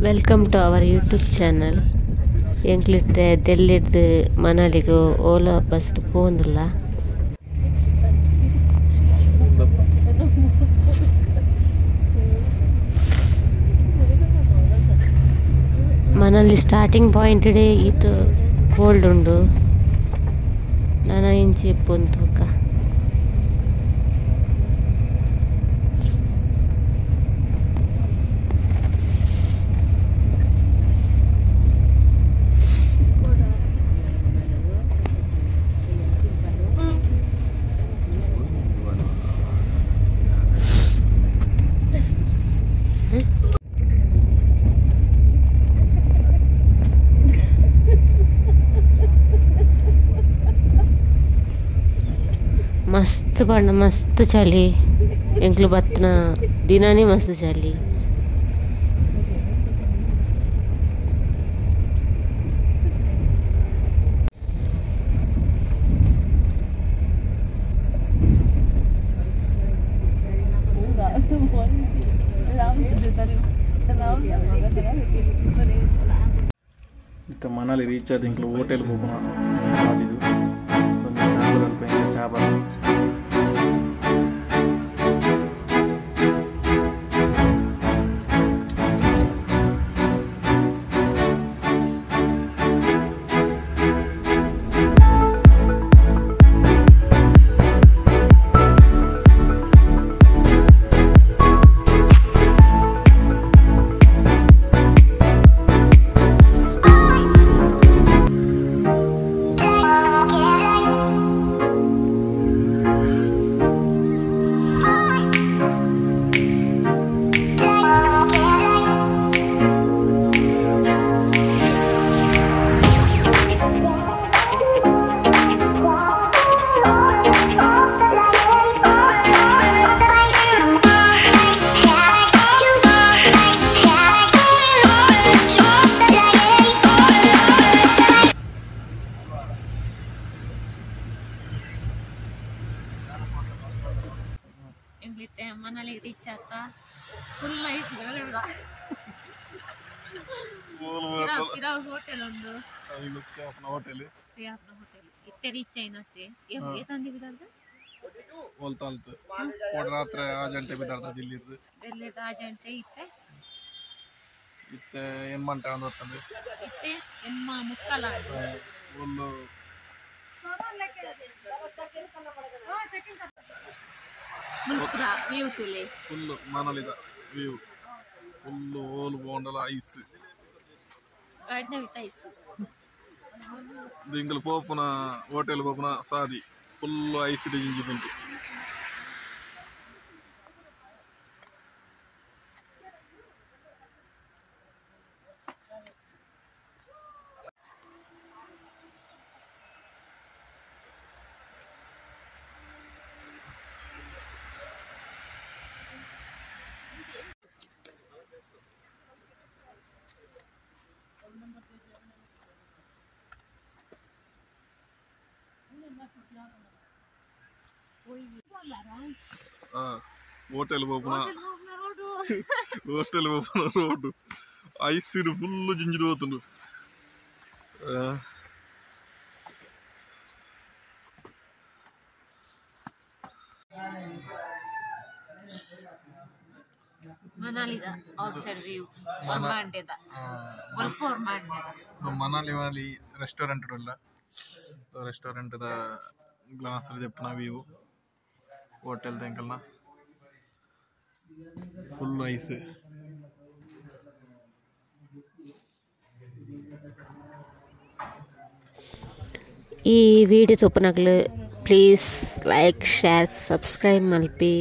Welcome to our YouTube channel. ಎಂಕ್ಲಿತ್ತೆ ದೆಲ್ಲಿಡ್ದು ಮನಾಲಿಗೂ ಓಲಾ ಬಸ್ ಪೋಂದುಲ್ಲ. ಮನಾಲಿ ಸ್ಟಾರ್ಟಿಂಗ್ ಪಾಯಿಂಟ್ ಡೇ ಇದು ಕೋಲ್ಡ್ ಉಂಡು. ನಾನು ಇಂಚಿ ಪೊಂತು ಮಸ್ತ್ ಬಣ್ಣ ಮಸ್ತ್ ಚಳಿ ಎಂಕ್ಲು ಬತ್ತನ ದಿನಾನೇ ಮಸ್ತ್ ಚಳಿ. ಇತ್ತ ಮನಾಲಿ ರೀಚ್ ಆದ ಇಂಕ್ಲು ಹೋಟೆಲ್ಗೆ ಹೋಗೋಣ ಆದಿದ್ದು ಚಾಬ ಮನಾಲಿ ರೀಚ್ ಆತ ಫುಲ್ ಐಸ್ ಹೋಟೆಲ್ ಒಂದು ಹೋಟೆಲ್ ಸ್ಟೇ ಆಫ್ನ ಹೋಟೆಲ್ ಇತ್ತೆ ರೀಚ್ ಐನತ್ತೆ ಏತಂಡಿ ಬಿಡಾರ್ದ ಓಲ್ತಾಲ್ತು ರಾತ್ರಿ ಆಜಂಟೆ ಬಿದ್ದಾರ್ದ ದಿಲ್ಲಿರ್ದು ಡೆಲ್ಲಿದ ಆಜಂಟೆ ಇತ್ತೆ ಏನ್ ಮಂಟ ಅಂದತ್ತಂದು ಇತ್ತೆ ಎಮ್ಮ ಮುಕ್ಕಲ ಒಂದು ವ್ಯೂ ತುಲೆ ಫುಲ್ಲು ಮನಾಲಿದ ವ್ಯೂ ಫುಲ್ಲು ಓಲು ಬೋಂಡಲ ಐಸ್ ಗಾಡಿನ ಬಿಟ್ಟ ಐಸ್ ದಿಂಗಲ್ ಪೋಪುನ ಹೋಟೆಲ್ ಪೋಪುನ ಸಾದಿ ಫುಲ್ಲು ಐಸ್ ದಿಂಜಿದುಂಟು. ಹೋಟೆಲ್ ಹೋಗೋಣ ರೋಡ್ ಐಸ್ ಫುಲ್ ಜಿಂಜಿದು ಹೋತುಂಡು. ಮನಾಲಿದ outside view Manali valley restaurant ಉಲ್ಲ ರೆಸ್ಟೋರೆಂಟ್ ದ ಗ್ಲಾಸ್ ಜಪ್ಪನ ವ್ಯೂ ಹೋಟೆಲ್ ತೆಂಕಲ್ನ ಫುಲ್ ಐಸ್. ಈ ವಿಡಿಯೋ ತೋಪನಕ್ಲು ಪ್ಲೀಸ್ ಲೈಕ್ ಶೇರ್ ಸಬ್ಸ್ಕ್ರೈಬ್ ಮಲ್ಪಿ.